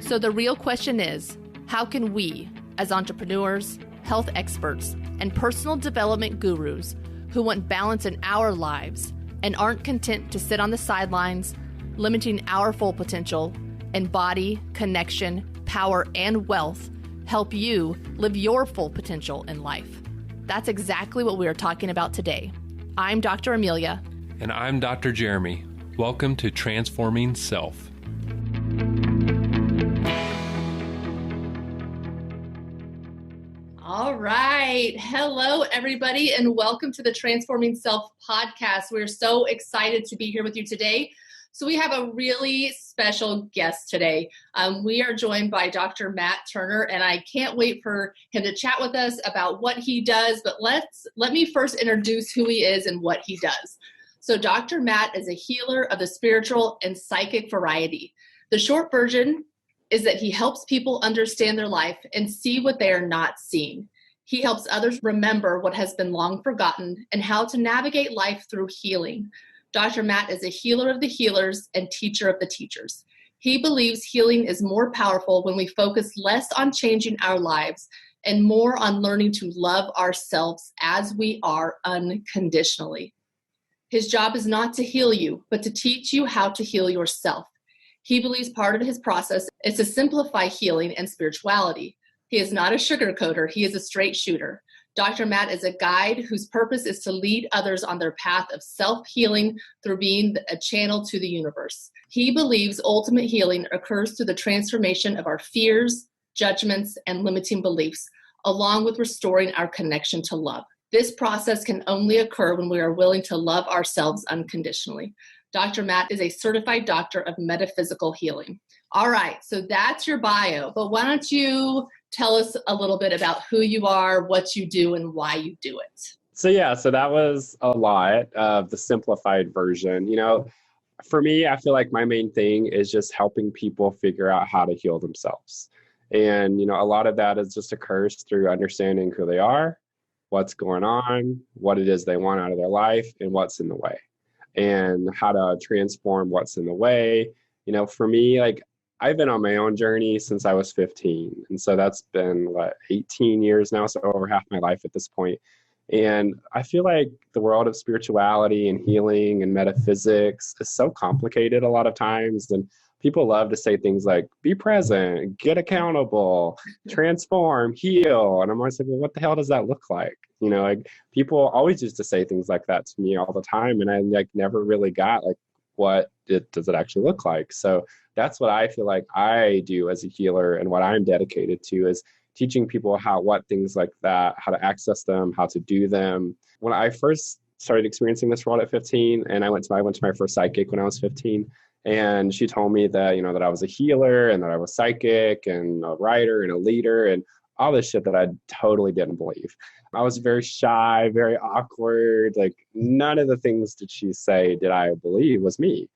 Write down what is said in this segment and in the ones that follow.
So the real question is, how can we, as entrepreneurs, health experts, and personal development gurus who want balance in our lives and aren't content to sit on the sidelines, limiting our full potential in body, connection, power, and wealth, help you live your full potential in life? That's exactly what we are talking about today. I'm Dr. Amelia. And I'm Dr. Jeremy. Welcome to Transforming Self. All right. Hello, everybody, and welcome to the Transforming Self podcast. We're so excited to be here with you today. So we have a really special guest today. We are joined by Dr. Matt Turner, and I can't wait for him to chat with us about what he does. But let me first introduce who he is and what he does. So Dr. Matt is a healer of the spiritual and psychic variety. The short version is that he helps people understand their life and see what they are not seeing. He helps others remember what has been long forgotten and how to navigate life through healing. Dr. Matt is a healer of the healers and teacher of the teachers. He believes healing is more powerful when we focus less on changing our lives and more on learning to love ourselves as we are unconditionally. His job is not to heal you, but to teach you how to heal yourself. He believes part of his process is to simplify healing and spirituality. He is not a sugarcoater, he is a straight shooter. Dr. Matt is a guide whose purpose is to lead others on their path of self-healing through being a channel to the universe. He believes ultimate healing occurs through the transformation of our fears, judgments, and limiting beliefs, along with restoring our connection to love. This process can only occur when we are willing to love ourselves unconditionally. Dr. Matt is a certified Doctor of Metaphysical Healing. All right, so that's your bio, but why don't you tell us a little bit about who you are, what you do, and why you do it? So that was a lot of the simplified version. For me, I feel like my main thing is just helping people figure out how to heal themselves. And, a lot of that just occurs through understanding who they are, what's going on, what it is they want out of their life, and what's in the way, and how to transform what's in the way. For me, I've been on my own journey since I was 15. And so that's been 18 years now, so over half my life at this point. And I feel like the world of spirituality and healing and metaphysics is so complicated a lot of times. And people love to say things like, be present, get accountable, transform, heal. And I'm always like, well, what the hell does that look like? People always used to say things like that to me all the time. And I never really got what does it actually look like? So that's what I feel like I do as a healer, and what I'm dedicated to is teaching people what things like that, how to access them, how to do them. When I first started experiencing this world at 15, and I went to my first psychic when I was 15, and she told me that, that I was a healer and that I was psychic and a writer and a leader and all this shit that I totally didn't believe. I was very shy, very awkward. None of the things that she say did I believe was me.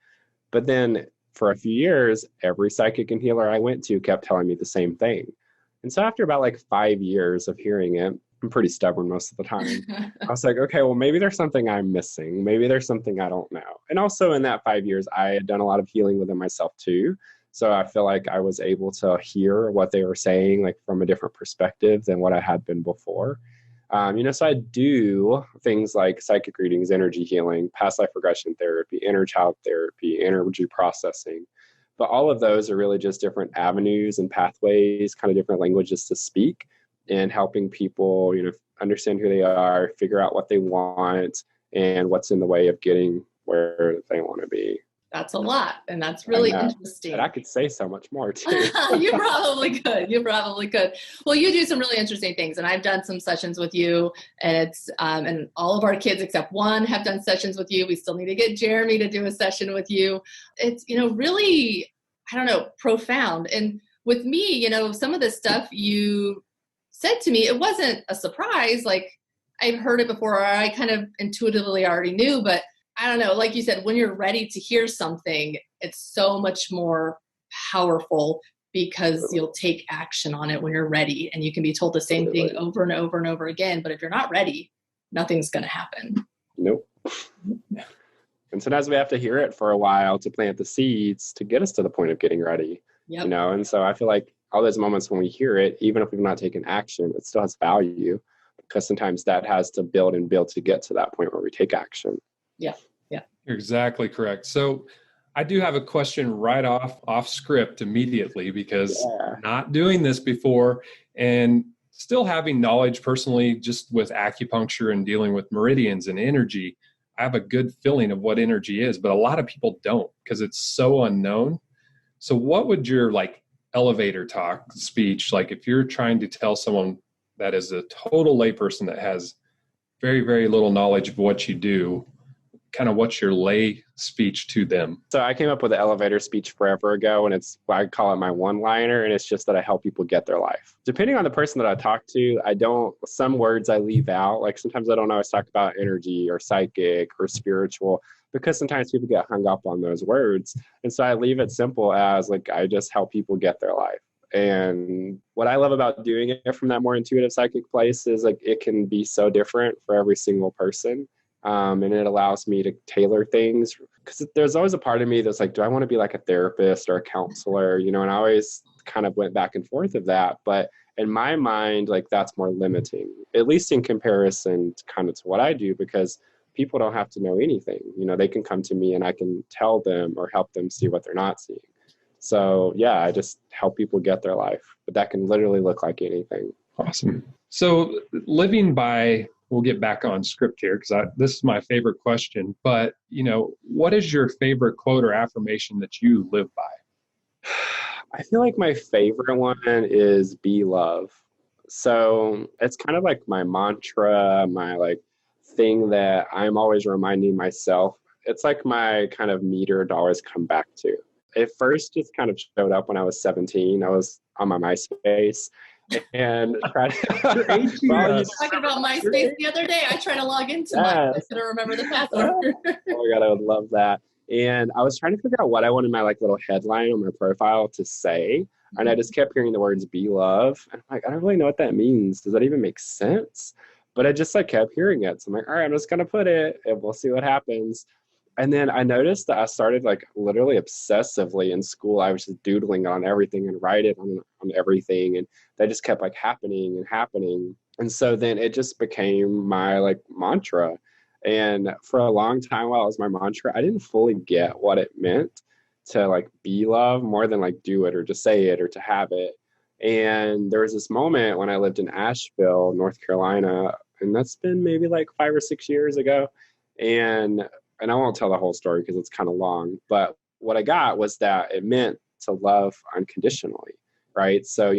But then for a few years, every psychic and healer I went to kept telling me the same thing. And so after about 5 years of hearing it, I'm pretty stubborn most of the time. I was like, okay, well, maybe there's something I'm missing. Maybe there's something I don't know. And also in that 5 years, I had done a lot of healing within myself too. So I feel like I was able to hear what they were saying, from a different perspective than what I had been before. So I do things like psychic readings, energy healing, past life regression therapy, inner child therapy, energy processing. But all of those are really just different avenues and pathways, kind of different languages to speak, and helping people, understand who they are, figure out what they want, and what's in the way of getting where they want to be. That's a lot, and that's really interesting. And I could say so much more too. You probably could. Well, you do some really interesting things, and I've done some sessions with you, and it's and all of our kids except one have done sessions with you. We still need to get Jeremy to do a session with you. It's really, profound. And with me, some of the stuff you said to me, it wasn't a surprise. I've heard it before, or I kind of intuitively already knew, but I don't know, like you said, when you're ready to hear something, it's so much more powerful because you'll take action on it when you're ready, and you can be told the same thing over and over and over again. But if you're not ready, nothing's going to happen. Nope. And sometimes we have to hear it for a while to plant the seeds to get us to the point of getting ready. Yep. And so I feel like all those moments when we hear it, even if we've not taken action, it still has value because sometimes that has to build and build to get to that point where we take action. Yeah. Yeah. You're exactly correct. So I do have a question right off script immediately because not doing this before and still having knowledge personally just with acupuncture and dealing with meridians and energy, I have a good feeling of what energy is, but a lot of people don't because it's so unknown. So what would your elevator talk speech, like if you're trying to tell someone that is a total layperson that has very, very little knowledge of what you do, kind of what's your lay speech to them? So I came up with an elevator speech forever ago, and I call it my one-liner, and it's just that I help people get their life. Depending on the person that I talk to, some words I leave out. Like sometimes I don't always talk about energy or psychic or spiritual because sometimes people get hung up on those words. And so I leave it simple as I just help people get their life. And what I love about doing it from that more intuitive psychic place is it can be so different for every single person. And it allows me to tailor things because there's always a part of me that's do I want to be like a therapist or a counselor, and I always kind of went back and forth of that. But in my mind, that's more limiting, at least in comparison to kind of to what I do, because people don't have to know anything. They can come to me and I can tell them or help them see what they're not seeing. So yeah, I just help people get their life, but that can literally look like anything. Awesome. So we'll get back on script here because this is my favorite question, but what is your favorite quote or affirmation that you live by? I feel like my favorite one is be love. So it's kind of like my mantra, my thing that I'm always reminding myself. It's like my kind of meter to always come back to. It first just kind of showed up when I was 17. I was on my MySpace and tried talking about MySpace the other day. I tried to log into MySpace. I couldn't remember the password. Oh my God, I would love that. And I was trying to figure out what I wanted my little headline on my profile to say. And I just kept hearing the words be love. And I'm I don't really know what that means. Does that even make sense? But I just kept hearing it. So I'm all right, I'm just going to put it and we'll see what happens. And then I noticed that I started literally obsessively in school. I was just doodling on everything and write it on everything. And that just kept happening and happening. And so then it just became my mantra. And for a long time while it was my mantra, I didn't fully get what it meant to be love more than do it or to say it or to have it. And there was this moment when I lived in Asheville, North Carolina, and that's been maybe 5 or 6 years ago. And I won't tell the whole story because it's kind of long, but what I got was that it meant to love unconditionally, right? So,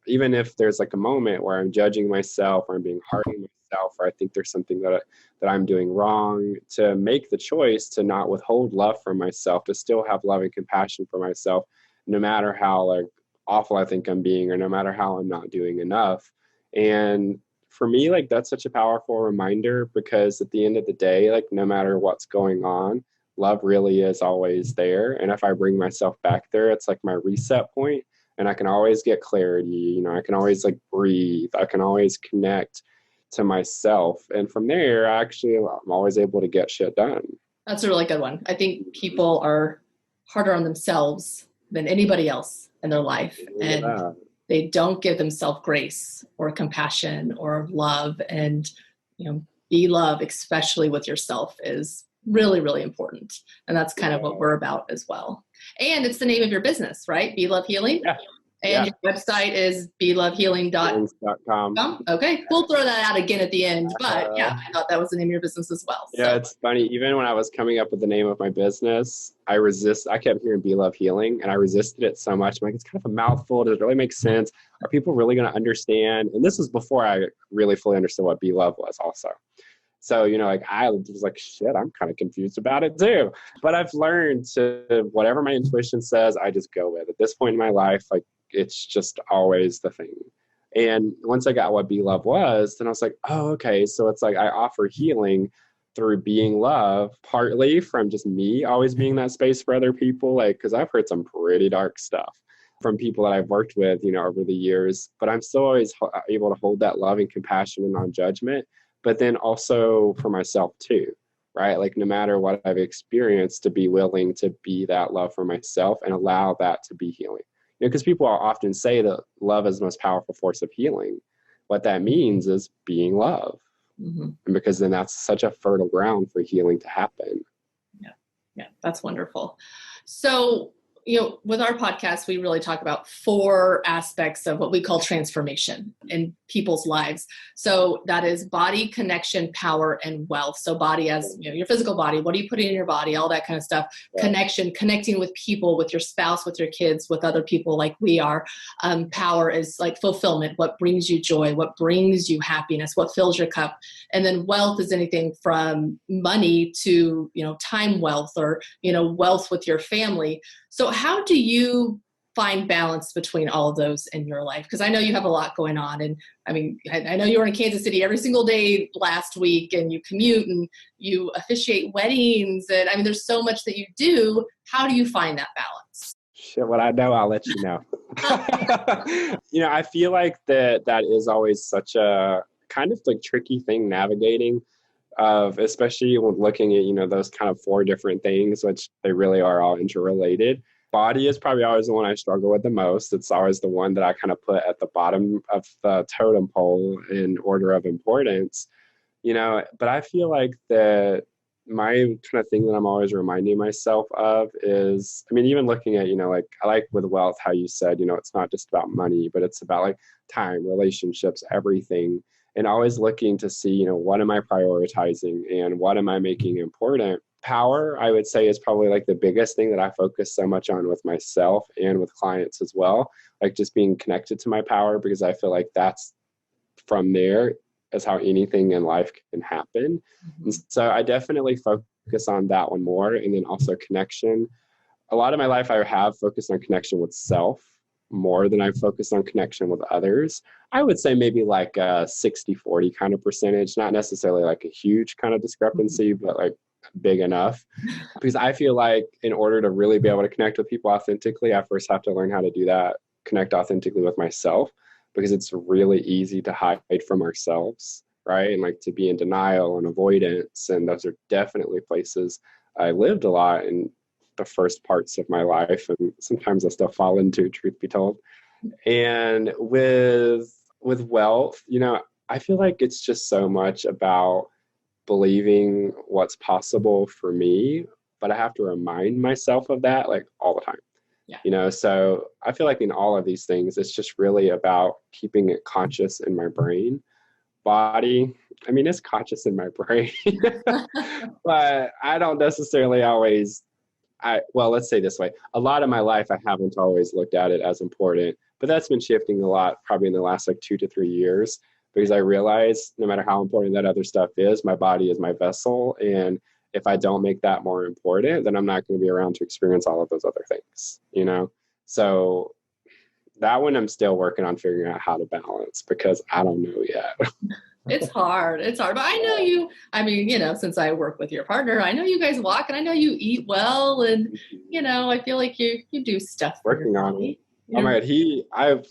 even if there's a moment where I'm judging myself or I'm being hard on myself, or I think there's something that I'm doing wrong, to make the choice to not withhold love from myself, to still have love and compassion for myself, no matter how awful I think I'm being, or no matter how I'm not doing enough. And for me, that's such a powerful reminder because at the end of the day, no matter what's going on, love really is always there. And if I bring myself back there, it's my reset point, and I can always get clarity. I can always breathe. I can always connect to myself. And from there, I'm always able to get shit done. That's a really good one. I think people are harder on themselves than anybody else in their life. And they don't give themselves grace or compassion or love. And, be love, especially with yourself, is really, really important. And that's kind of what we're about as well. And it's the name of your business, right? Be Love Healing. Yeah. And your website is belovehealing.com. Okay, we'll throw that out again at the end. But yeah, I thought that was the name of your business as well. Yeah, it's funny. Even when I was coming up with the name of my business, I kept hearing Be Love Healing, and I resisted it so much. I'm it's kind of a mouthful. Does it really make sense? Are people really going to understand? And this was before I really fully understood what Be Love was also. So, I was shit, I'm kind of confused about it too. But I've learned to, whatever my intuition says, I just go with. At this point in my life, it's just always the thing. And once I got what Be Love was, then I was oh, okay. So it's I offer healing through being love, partly from just me always being that space for other people. Because I've heard some pretty dark stuff from people that I've worked with, over the years, but I'm still always able to hold that love and compassion and non-judgment. But then also for myself too, right? No matter what I've experienced, to be willing to be that love for myself and allow that to be healing. Because people often say that love is the most powerful force of healing. What that means is being love. And because then that's such a fertile ground for healing to happen. Yeah, that's wonderful. So, with our podcast, we really talk about 4 aspects of what we call transformation in people's lives. So that is body, connection, power, and wealth. So body as, your physical body, what are you putting in your body, all that kind of stuff. Yeah. Connection, connecting with people, with your spouse, with your kids, with other people like we are. Power is like fulfillment, what brings you joy, what brings you happiness, what fills your cup. And then wealth is anything from money to, time wealth or, wealth with your family. So how do you find balance between all of those in your life? Because I know you have a lot going on. And I mean, I know you were in Kansas City every single day last week, and you commute and you officiate weddings. And I mean, there's so much that you do. How do you find that balance? Shit, what I know, I'll let you know. I feel like that is always such a kind of like tricky thing navigating, especially when looking at, those kind of 4 different things, which they really are all interrelated. Body is probably always the one I struggle with the most. It's always the one that I kind of put at the bottom of the totem pole in order of importance, but I feel like that my kind of thing that I'm always reminding myself of is, even looking at, like I like with wealth, how you said, it's not just about money, but it's about like time, relationships, everything. And always looking to see, what am I prioritizing and what am I making important? Power, I would say, is probably like the biggest thing that I focus so much on with myself and with clients as well. Like just being connected to my power, because I feel like that's from there is how anything in life can happen. And so I definitely focus on that one more. And then also connection. A lot of my life, I have focused on connection with self more than I've focused on connection with others. I would say maybe like a 60-40 kind of percentage, not necessarily like a huge kind of discrepancy, but like big enough. Because I feel like in order to really be able to connect with people authentically, I first have to learn how to do that, connect authentically with myself, because it's really easy to hide from ourselves, right? And like to be in denial and avoidance. And those are definitely places I lived a lot in the first parts of my life, and sometimes I still fall into, truth be told. And with wealth, I feel like it's just so much about believing what's possible for me, but I have to remind myself of that like all the time. Yeah. So I feel like in all of these things, it's just really about keeping it conscious in my brain. Body, it's conscious in my brain, but I don't necessarily always let's say this way. A lot of my life, I haven't always looked at it as important, but that's been shifting a lot probably in the last like 2 to 3 years, because I realize no matter how important that other stuff is, my body is my vessel. And if I don't make that more important, then I'm not going to be around to experience all of those other things, So that one I'm still working on figuring out how to balance, because I don't know yet. It's hard. But I know you, since I work with your partner, I know you guys walk and I know you eat well. And, I feel like you do stuff. Working on it. All right.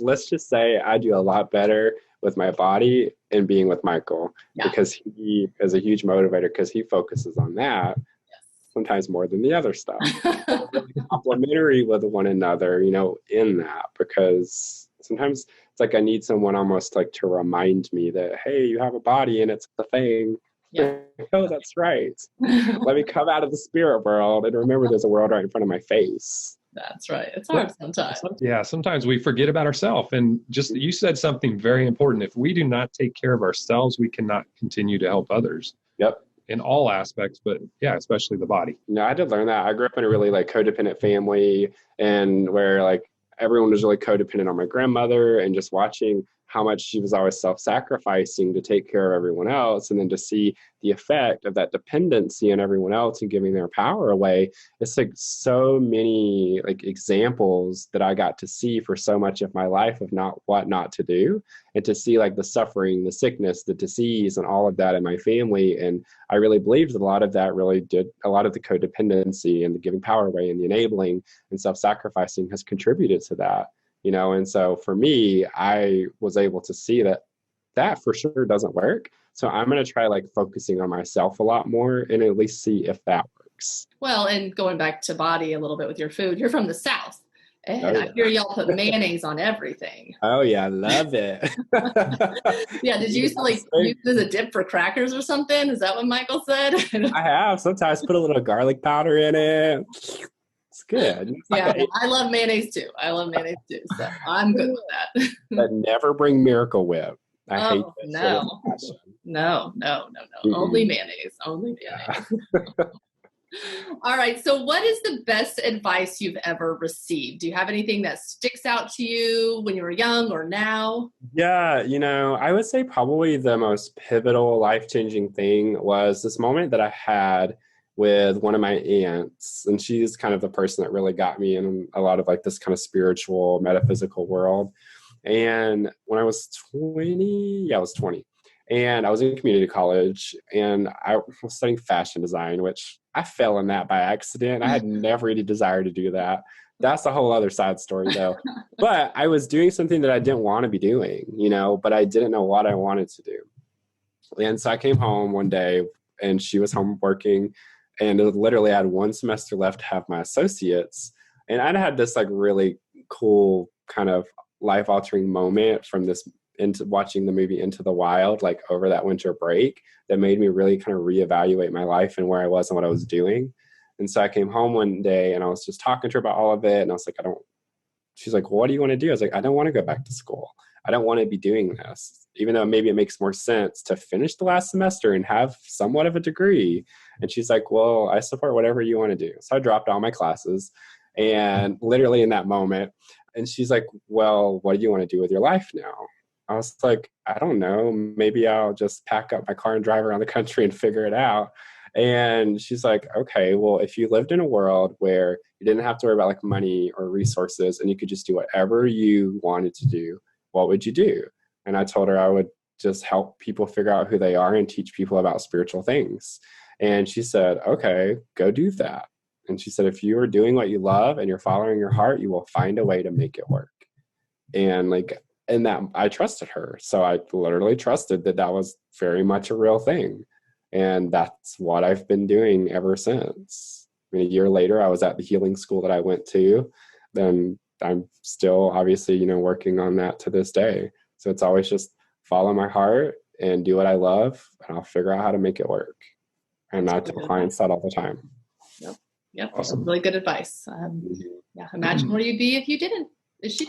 Let's just say I do a lot better with my body and being with Michael, because he is a huge motivator, because he focuses on that sometimes more than the other stuff. We're really complementary with one another, in that, because sometimes it's like I need someone almost like to remind me that, hey, you have a body and it's a thing. Yeah. Oh, that's right. Let me come out of the spirit world and remember there's a world right in front of my face. That's right. It's hard sometimes. Yeah, sometimes we forget about ourselves. And just, you said something very important. If we do not take care of ourselves, we cannot continue to help others. Yep. In all aspects, but especially the body. I did learn that. I grew up in a really like codependent family, and where like everyone was really codependent on my grandmother, and just watching how much she was always self-sacrificing to take care of everyone else, and then to see the effect of that dependency on everyone else and giving their power away. It's like so many like examples that I got to see for so much of my life of what not to do, and to see like the suffering, the sickness, the disease, and all of that in my family. And I really believed that a lot of that really did, a lot of the codependency and the giving power away and the enabling and self-sacrificing has contributed to that. And so for me, I was able to see that for sure doesn't work. So I'm going to try like focusing on myself a lot more and at least see if that works. Well, and going back to body a little bit with your food, you're from the South. And I hear y'all put mayonnaise on everything. Oh yeah, I love it. Yeah, did you used to like use it as a dip for crackers or something? Is that what Michael said? I have sometimes put a little garlic powder in it. It's good. Yeah, I love mayonnaise too. So I'm good with that. But never bring Miracle Whip. I hate that. No. Mm-mm. Only mayonnaise. Yeah. All right. So what is the best advice you've ever received? Do you have anything that sticks out to you when you were young or now? Yeah, I would say probably the most pivotal, life-changing thing was this moment that I had with one of my aunts. And she's kind of the person that really got me in a lot of like this kind of spiritual, metaphysical world. And when I was 20, I was 20. And I was in community college and I was studying fashion design, which I fell in that by accident. I had never any desire to do that. That's a whole other side story though. But I was doing something that I didn't want to be doing, but I didn't know what I wanted to do. And so I came home one day and she was home working and literally I had one semester left to have my associates. And I'd had this like really cool kind of life altering moment from this into watching the movie Into the Wild, like over that winter break, that made me really kind of reevaluate my life and where I was and what I was doing. And so I came home one day and I was just talking to her about all of it. And I was like, she's like, well, what do you want to do? I was like, I don't want to go back to school. I don't want to be doing this, even though maybe it makes more sense to finish the last semester and have somewhat of a degree. And she's like, well, I support whatever you want to do. So I dropped all my classes and literally in that moment. And she's like, well, what do you want to do with your life now? I was like, I don't know. Maybe I'll just pack up my car and drive around the country and figure it out. And she's like, okay, well, if you lived in a world where you didn't have to worry about like money or resources and you could just do whatever you wanted to do, what would you do? And I told her I would just help people figure out who they are and teach people about spiritual things. And she said, okay, go do that. And she said, if you are doing what you love and you're following your heart, you will find a way to make it work. And that I trusted her. So I literally trusted that that was very much a real thing. And that's what I've been doing ever since. I mean, a year later, I was at the healing school that I went to. Then I'm still obviously, working on that to this day. So it's always just follow my heart and do what I love, and I'll figure out how to make it work. And I tell clients that all the time. Yep. Awesome. Really good advice. Yeah. Imagine where you'd be if you didn't.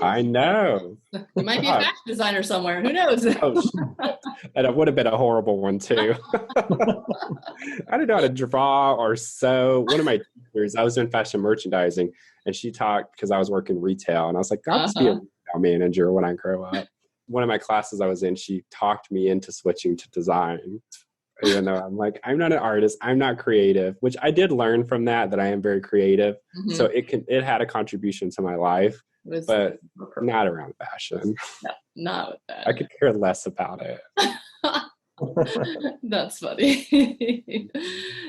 I know. You might be a fashion designer somewhere. Who knows? And it would have been a horrible one too. I didn't know how to draw or sew. One of my teachers, I was doing fashion merchandising, and she talked because I was working retail, and I was like, I'll just be a retail manager when I grow up. One of my classes I was in, she talked me into switching to design. Even though I'm like, I'm not an artist, I'm not creative, which I did learn from that I am very creative. Mm-hmm. So it had a contribution to my life, but not around fashion. No, not with that. I could care less about it. That's funny.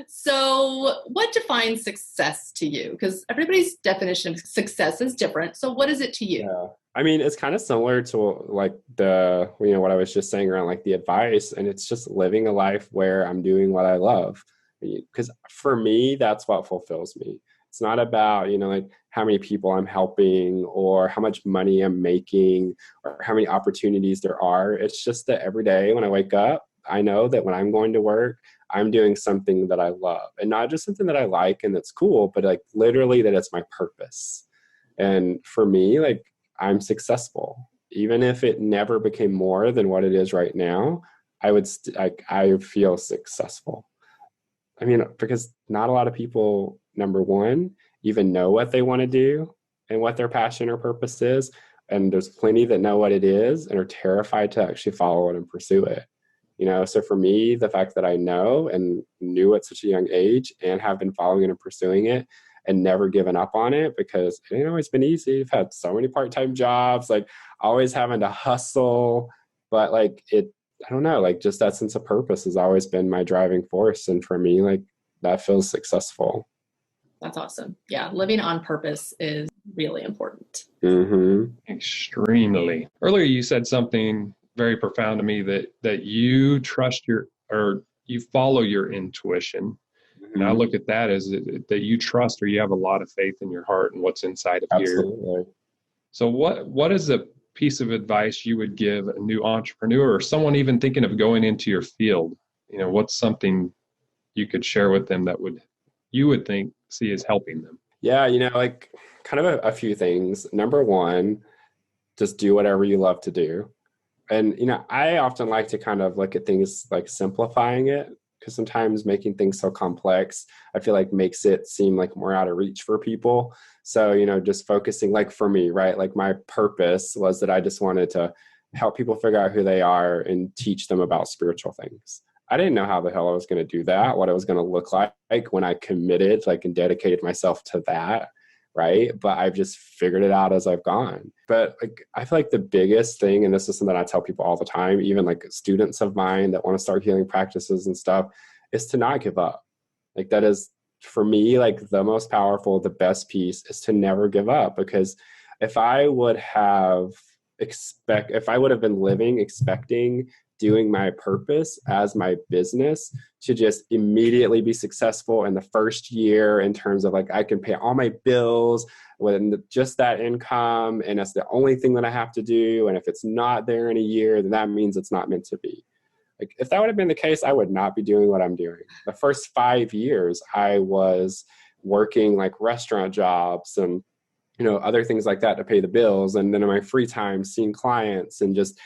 So what defines success to you? Because everybody's definition of success is different. So what is it to you? Yeah. I mean, it's kind of similar to like what I was just saying around like the advice, and it's just living a life where I'm doing what I love. Because for me, that's what fulfills me. It's not about, like how many people I'm helping or how much money I'm making or how many opportunities there are. It's just that every day when I wake up, I know that when I'm going to work, I'm doing something that I love, and not just something that I like and that's cool, but like literally that it's my purpose. And for me, like I'm successful, even if it never became more than what it is right now. I feel successful. I mean, because not a lot of people, number one, even know what they want to do and what their passion or purpose is. And there's plenty that know what it is and are terrified to actually follow it and pursue it. So for me, the fact that I know and knew at such a young age and have been following it and pursuing it and never given up on it, because it ain't always been easy. I've had so many part-time jobs, like always having to hustle, but like I don't know, like just that sense of purpose has always been my driving force. And for me, like that feels successful. That's awesome. Yeah. Living on purpose is really important. Mm-hmm. Extremely. Earlier, you said something very profound to me that you trust you follow your intuition. Mm-hmm. And I look at that as that you trust, or you have a lot of faith in your heart and what's inside of Absolutely. you. So what is a piece of advice you would give a new entrepreneur or someone even thinking of going into your field? What's something you could share with them that you would see as helping them? Yeah, like kind of a few things. Number one, just do whatever you love to do. And, I often like to kind of look at things like simplifying it, because sometimes making things so complex, I feel like makes it seem like more out of reach for people. So, just focusing, like for me, right? Like my purpose was that I just wanted to help people figure out who they are and teach them about spiritual things. I didn't know how the hell I was going to do that, what it was going to look like when I committed, like, and dedicated myself to that. Right. But I've just figured it out as I've gone. But like, I feel like the biggest thing, and this is something I tell people all the time, even like students of mine that want to start healing practices and stuff, is to not give up. Like that is, for me, like the most powerful, the best piece is to never give up. Because if I would have been living expecting doing my purpose as my business to just immediately be successful in the first year, in terms of like I can pay all my bills with just that income, and that's the only thing that I have to do, and if it's not there in a year, then that means it's not meant to be. Like if that would have been the case, I would not be doing what I'm doing. The first 5 years I was working like restaurant jobs and other things like that to pay the bills, and then in my free time seeing clients and just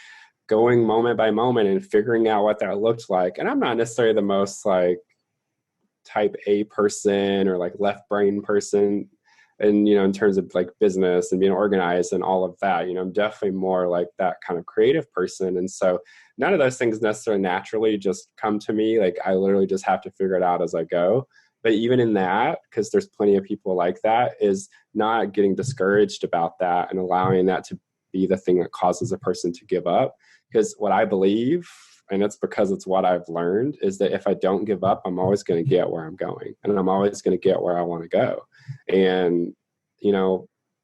going moment by moment and figuring out what that looked like. And I'm not necessarily the most like type A person or like left brain person, and in terms of like business and being organized and all of that. I'm definitely more like that kind of creative person. And so none of those things necessarily naturally just come to me. Like I literally just have to figure it out as I go. But even in that, because there's plenty of people like that, is not getting discouraged about that and allowing that to be the thing that causes a person to give up. Because what I believe, and it's because it's what I've learned, is that if I don't give up, I'm always going to get where I'm going, and I'm always going to get where I want to go. And,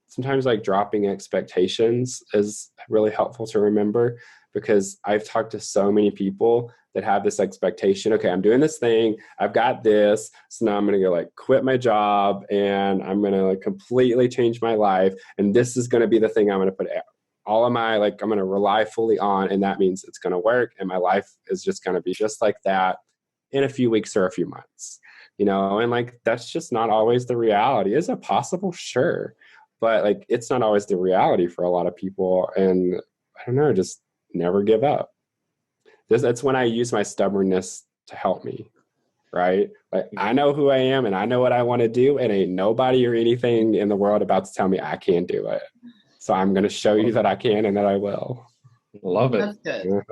sometimes like dropping expectations is really helpful to remember, because I've talked to so many people that have this expectation. Okay, I'm doing this thing, I've got this, so now I'm going to go like quit my job and I'm going to like completely change my life. And this is going to be the thing I'm going to put all of my, like, I'm going to rely fully on, and that means it's going to work. And my life is just going to be just like that in a few weeks or a few months, and like, that's just not always the reality. Is it possible? Sure. But like, it's not always the reality for a lot of people. And I don't know, just never give up. That's when I use my stubbornness to help me. Right? Like I know who I am and I know what I want to do, and ain't nobody or anything in the world about to tell me I can't do it. So I'm going to show you that I can and that I will. Love it. That's good.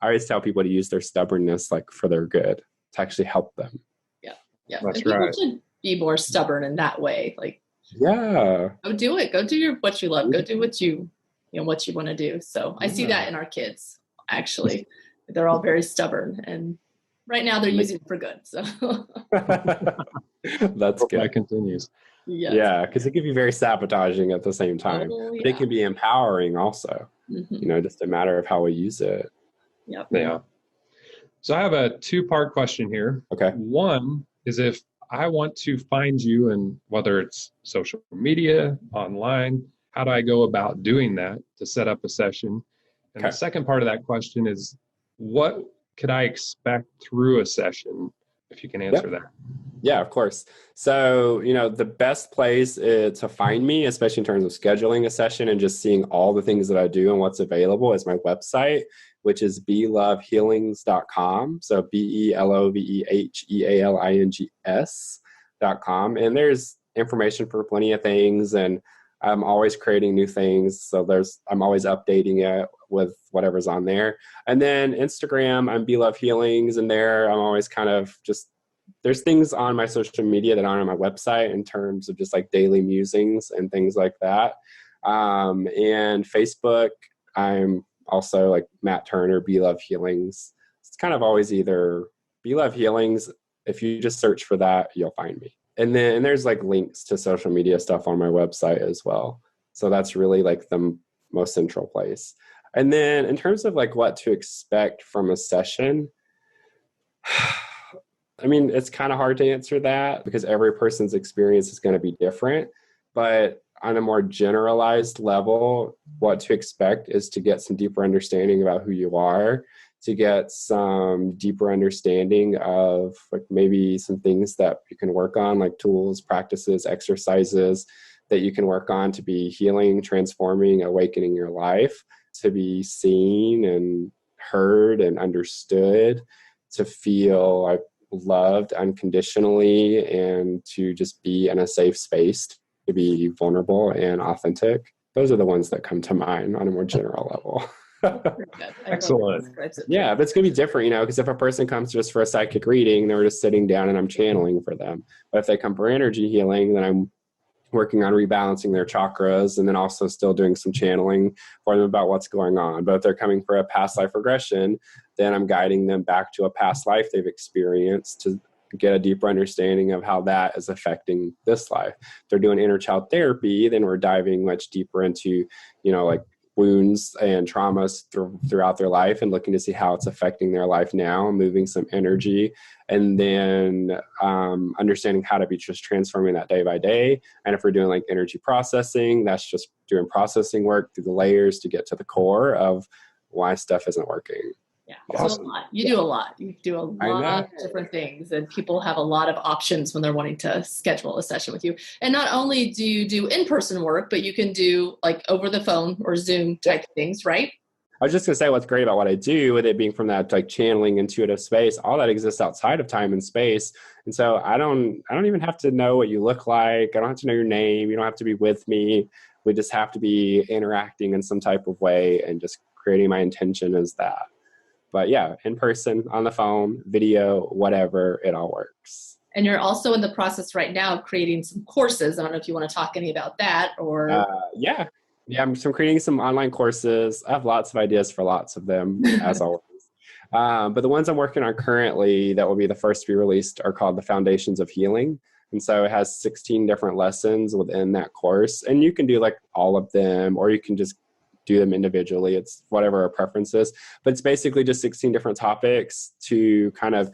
I always tell people to use their stubbornness like for their good, to actually help them. Yeah. That's and people right. should be more stubborn in that way. Like, yeah, go do it. Go do what you love. Go do what you want to do. So I see that in our kids, actually. They're all very stubborn, and right now they're using it for good. So that's good. That continues. yes. Yeah, because it can be very sabotaging at the same time. But it can be empowering also. Just a matter of how we use it. Yep. Yeah. So I have a two-part question here. Okay. One is, if I want to find you, and whether it's social media, online, how do I go about doing that to set up a session? And the second part of that question is, what could I expect through a session, if you can answer that? Yeah, of course. So, the best place to find me, especially in terms of scheduling a session and just seeing all the things that I do and what's available, is my website, which is belovehealings.com. So belovehealings.com. And there's information for plenty of things, and I'm always creating new things. So I'm always updating it with whatever's on there. And then Instagram, I'm belovehealings, and there I'm always kind of just, there's things on my social media that aren't on my website in terms of just like daily musings and things like that. And Facebook, I'm also like Matt Turner, Belove Healings. It's kind of always either Belove Healings. If you just search for that, you'll find me. And then there's like links to social media stuff on my website as well. So that's really like the most central place. And then in terms of like what to expect from a session, I mean, it's kind of hard to answer that because every person's experience is going to be different. But on a more generalized level, what to expect is to get some deeper understanding about who you are, to get some deeper understanding of like maybe some things that you can work on, like tools, practices, exercises that you can work on to be healing, transforming, awakening your life, to be seen and heard and understood, to feel like loved unconditionally, and to just be in a safe space to be vulnerable and authentic. Those are the ones that come to mind on a more general level. Excellent. Yeah, but it's going to be different, because if a person comes just for a psychic reading, they're just sitting down and I'm channeling for them. But if they come for energy healing, then I'm working on rebalancing their chakras and then also still doing some channeling for them about what's going on. But if they're coming for a past life regression, then I'm guiding them back to a past life they've experienced to get a deeper understanding of how that is affecting this life. If they're doing inner child therapy, then we're diving much deeper into, like wounds and traumas throughout their life and looking to see how it's affecting their life now, moving some energy, and then understanding how to be just transforming that day by day. And if we're doing like energy processing, that's just doing processing work through the layers to get to the core of why stuff isn't working. Yeah, awesome. So a lot. You do a lot. You do a lot of different things, and people have a lot of options when they're wanting to schedule a session with you. And not only do you do in-person work, but you can do like over the phone or Zoom type things, right? I was just going to say what's great about what I do, with it being from that like channeling intuitive space, all that exists outside of time and space. And so I don't even have to know what you look like. I don't have to know your name. You don't have to be with me. We just have to be interacting in some type of way, and just creating my intention as that. But yeah, in person, on the phone, video, whatever, it all works. And you're also in the process right now of creating some courses. I don't know if you want to talk any about that or... Yeah, I'm creating some online courses. I have lots of ideas for lots of them, as always. But the ones I'm working on currently that will be the first to be released are called the Foundations of Healing. And so it has 16 different lessons within that course. And you can do like all of them, or you can just do them individually. It's whatever our preference is. But it's basically just 16 different topics to kind of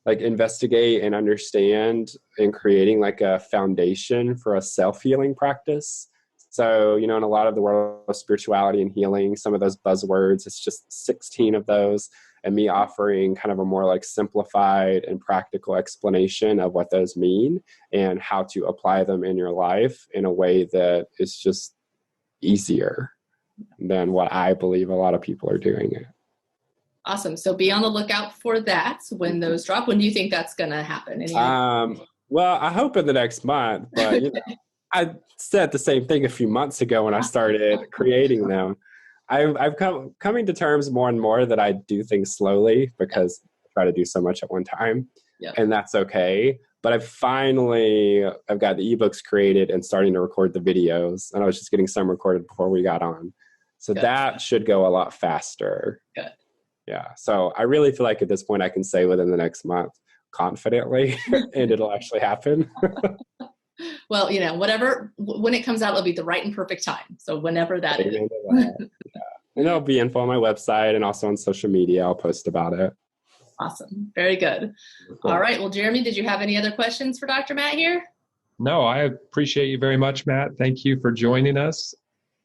like investigate and understand, and creating like a foundation for a self-healing practice. So, in a lot of the world of spirituality and healing, some of those buzzwords, it's just 16 of those, and me offering kind of a more like simplified and practical explanation of what those mean and how to apply them in your life in a way that is just easier than what I believe a lot of people are doing it. Awesome. So be on the lookout for that when those drop. When do you think that's going to happen? Well, I hope in the next month, but I said the same thing a few months ago when I started creating them. I've coming to terms more and more that I do things slowly because I try to do so much at one time, and that's okay. But I've got the ebooks created and starting to record the videos, and I was just getting some recorded before we got on. So that should go a lot faster. Good. Yeah. So I really feel like at this point I can say within the next month confidently, and it'll actually happen. Well, whatever, when it comes out, it'll be the right and perfect time. So whenever that is. Yeah. And there'll be info on my website and also on social media. I'll post about it. Awesome. Very good. Cool. All right. Well, Jeremy, did you have any other questions for Dr. Matt here? No, I appreciate you very much, Matt. Thank you for joining us.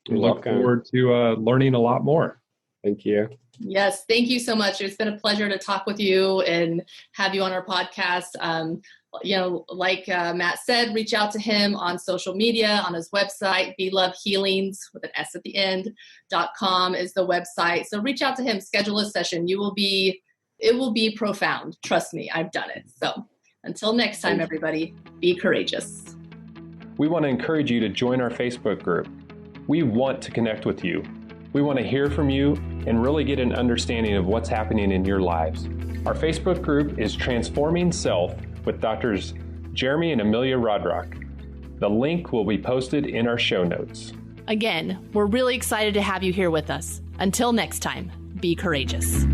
We look forward to learning a lot more. Thank you. Yes, thank you so much. It's been a pleasure to talk with you and have you on our podcast. Like Matt said, reach out to him on social media, on his website, belovehealings with an S at the end.com is the website. So reach out to him, schedule a session. It will be profound. Trust me, I've done it. So until next time, everybody, be courageous. We want to encourage you to join our Facebook group. We want to connect with you. We want to hear from you and really get an understanding of what's happening in your lives. Our Facebook group is Transforming Self with Doctors Jeremy and Amelia Rodrock. The link will be posted in our show notes. Again, we're really excited to have you here with us. Until next time, be courageous.